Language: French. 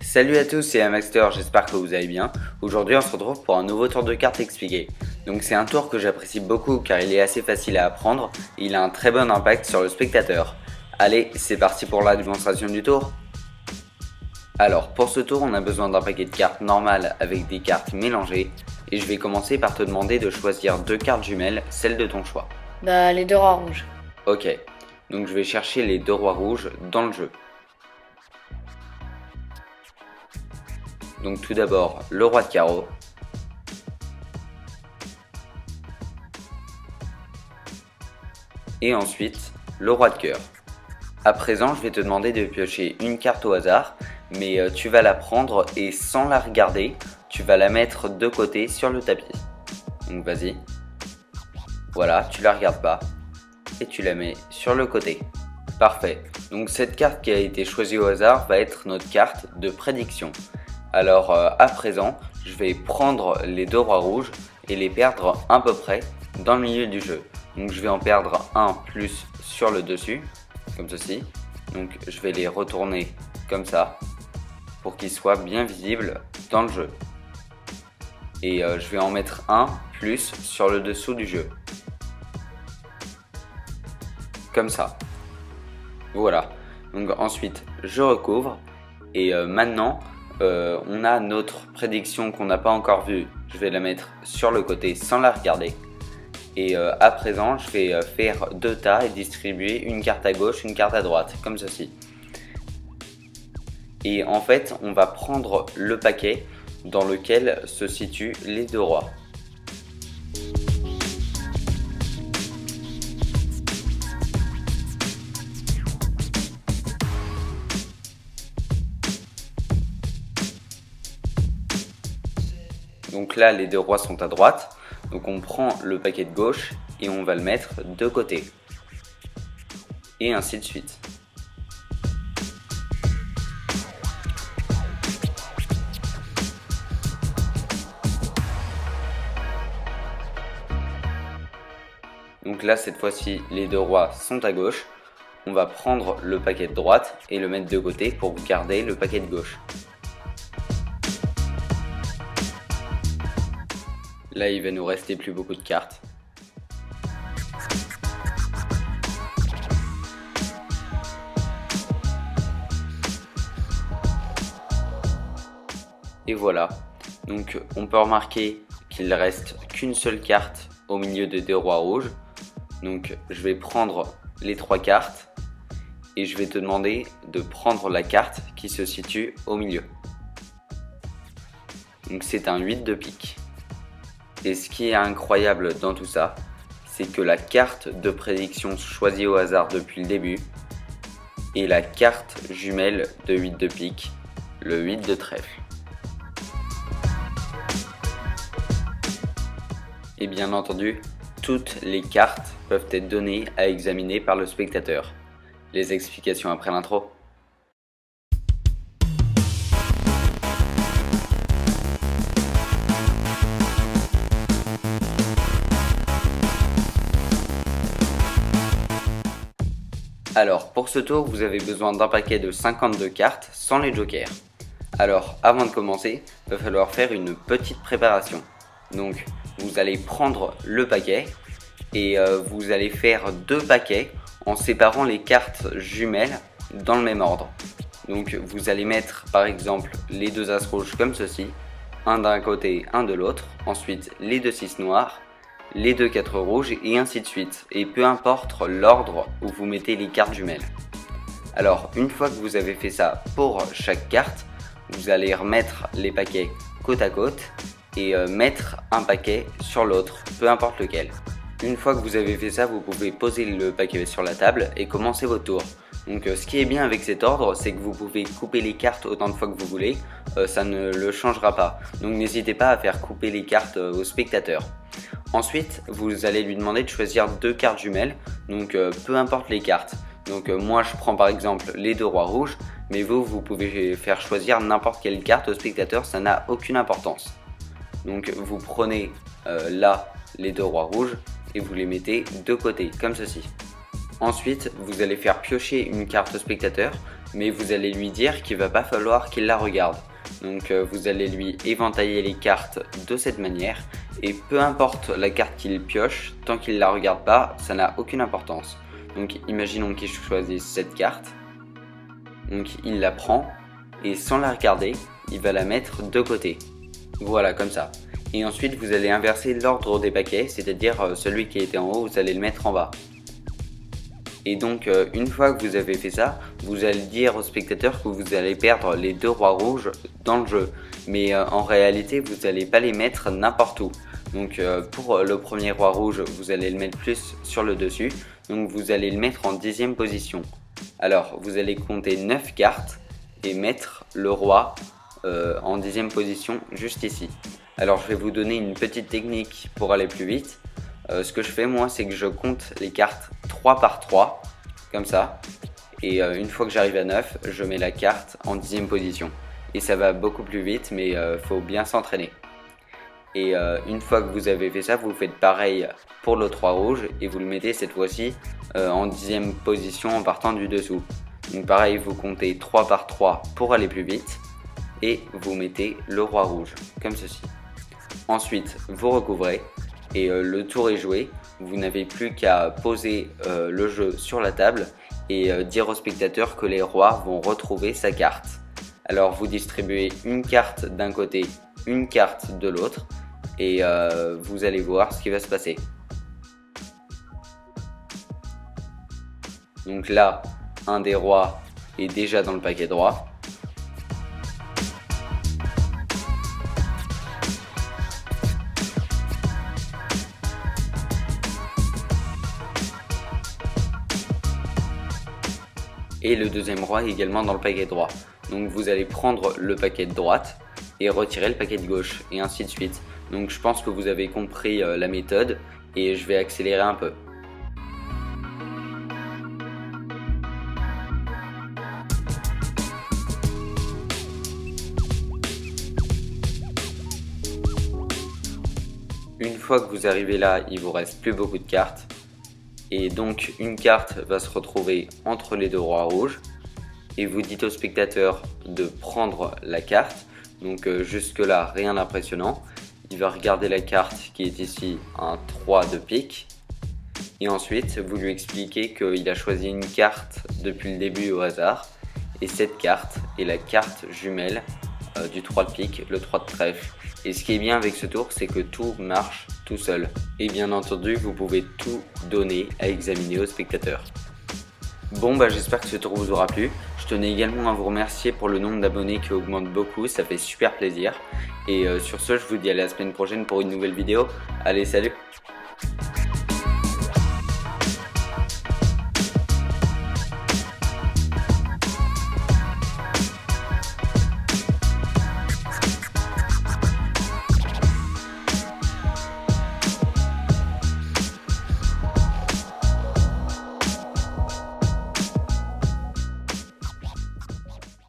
Salut à tous, c'est Amaxter, j'espère que vous allez bien. Aujourd'hui on se retrouve pour un nouveau tour de cartes expliqué. Donc c'est un tour que j'apprécie beaucoup car il est assez facile à apprendre et il a un très bon impact sur le spectateur. Allez, c'est parti pour la démonstration du tour. Alors pour ce tour on a besoin d'un paquet de cartes normales avec des cartes mélangées et je vais commencer par te demander de choisir deux cartes jumelles, celles de ton choix. Bah, les deux rois rouges. Ok, donc je vais chercher les deux rois rouges dans le jeu. Donc tout d'abord le roi de carreau, et ensuite le roi de cœur. À présent je vais te demander de piocher une carte au hasard, mais tu vas la prendre et sans la regarder, tu vas la mettre de côté sur le tapis. Donc vas-y, voilà, tu la regardes pas et tu la mets sur le côté. Parfait, donc cette carte qui a été choisie au hasard va être notre carte de prédiction. Alors à présent, je vais prendre les deux rois rouges et les perdre à peu près dans le milieu du jeu. Donc je vais en perdre un plus sur le dessus, comme ceci. Donc je vais les retourner comme ça, pour qu'ils soient bien visibles dans le jeu. Et je vais en mettre un plus sur le dessous du jeu. Comme ça. Voilà. Donc ensuite, je recouvre. Et maintenant, on a notre prédiction qu'on n'a pas encore vue. Je vais la mettre sur le côté sans la regarder. Et à présent, je vais faire deux tas et distribuer une carte à gauche, une carte à droite, comme ceci. Et en fait, on va prendre le paquet dans lequel se situent les deux rois. Donc là, les deux rois sont à droite. Donc on prend le paquet de gauche et on va le mettre de côté. Et ainsi de suite. Donc là, cette fois-ci, les deux rois sont à gauche. On va prendre le paquet de droite et le mettre de côté pour garder le paquet de gauche. Là, il va nous rester plus beaucoup de cartes. Et voilà. Donc, on peut remarquer qu'il ne reste qu'une seule carte au milieu des deux rois rouges. Donc, je vais prendre les trois cartes et je vais te demander de prendre la carte qui se situe au milieu. Donc, c'est un 8 de pique. Et ce qui est incroyable dans tout ça, c'est que la carte de prédiction choisie au hasard depuis le début est la carte jumelle de 8 de pique, le 8 de trèfle. Et bien entendu, toutes les cartes peuvent être données à examiner par le spectateur. Les explications après l'intro. Alors, pour ce tour, vous avez besoin d'un paquet de 52 cartes sans les jokers. Alors, avant de commencer, il va falloir faire une petite préparation. Donc, vous allez prendre le paquet et vous allez faire deux paquets en séparant les cartes jumelles dans le même ordre. Donc, vous allez mettre par exemple les deux as rouges comme ceci, un d'un côté, un de l'autre, ensuite les deux 6 noirs, les deux 4 rouges et ainsi de suite, et peu importe l'ordre où vous mettez les cartes jumelles. Alors une fois que vous avez fait ça pour chaque carte, vous allez remettre les paquets côte à côte et mettre un paquet sur l'autre, peu importe lequel. Une fois que vous avez fait ça, vous pouvez poser le paquet sur la table et commencer votre tour. Donc ce qui est bien avec cet ordre, c'est que vous pouvez couper les cartes autant de fois que vous voulez, ça ne le changera pas. Donc n'hésitez pas à faire couper les cartes aux spectateurs. Ensuite, vous allez lui demander de choisir deux cartes jumelles, donc peu importe les cartes. Donc moi je prends par exemple les deux rois rouges, mais vous pouvez faire choisir n'importe quelle carte au spectateur, ça n'a aucune importance. Donc vous prenez là les deux rois rouges et vous les mettez de côté, comme ceci. Ensuite, vous allez faire piocher une carte au spectateur, mais vous allez lui dire qu'il va pas falloir qu'il la regarde. Donc vous allez lui éventailler les cartes de cette manière, et peu importe la carte qu'il pioche, tant qu'il la regarde pas, ça n'a aucune importance. Donc imaginons qu'il choisisse cette carte, donc il la prend, et sans la regarder, il va la mettre de côté. Voilà, comme ça. Et ensuite vous allez inverser l'ordre des paquets, c'est-à-dire celui qui était en haut, vous allez le mettre en bas. Et donc une fois que vous avez fait ça, vous allez dire au spectateur que vous allez perdre les 2 rois rouges dans le jeu. Mais en réalité, vous n'allez pas les mettre n'importe où. Donc pour le premier roi rouge, vous allez le mettre plus sur le dessus. Donc vous allez le mettre en 10e position. Alors vous allez compter 9 cartes et mettre le roi en 10e position juste ici. Alors je vais vous donner une petite technique pour aller plus vite. Ce que je fais moi, c'est que je compte les cartes 3 par 3, comme ça, et une fois que j'arrive à 9, je mets la carte en 10e position. Et ça va beaucoup plus vite, mais faut bien s'entraîner. Et une fois que vous avez fait ça, vous faites pareil pour le 3 rouge, et vous le mettez cette fois-ci en 10e position en partant du dessous. Donc pareil, vous comptez 3 par 3 pour aller plus vite, et vous mettez le roi rouge, comme ceci. Ensuite, vous recouvrez. Et le tour est joué, vous n'avez plus qu'à poser le jeu sur la table et dire au spectateur que les rois vont retrouver sa carte. Alors vous distribuez une carte d'un côté, une carte de l'autre, et vous allez voir ce qui va se passer. Donc là, un des rois est déjà dans le paquet droit. Et le deuxième roi est également dans le paquet droit. Donc vous allez prendre le paquet de droite et retirer le paquet de gauche, et ainsi de suite. Donc je pense que vous avez compris la méthode, et je vais accélérer un peu. Une fois que vous arrivez là, il vous reste plus beaucoup de cartes. Et donc une carte va se retrouver entre les 2 rois rouges, et vous dites au spectateur de prendre la carte. Donc jusque là rien d'impressionnant. Il va regarder la carte qui est ici, un 3 de pique, et ensuite vous lui expliquez qu'il a choisi une carte depuis le début au hasard, et cette carte est la carte jumelle du 3 de pique, le 3 de trèfle. Et ce qui est bien avec ce tour, c'est que tout marche tout seul. Et bien entendu, vous pouvez tout donner à examiner aux spectateurs. Bon bah j'espère que ce tour vous aura plu. Je tenais également à vous remercier pour le nombre d'abonnés qui augmente beaucoup, ça fait super plaisir. Et sur ce, je vous dis à la semaine prochaine pour une nouvelle vidéo. Allez, salut!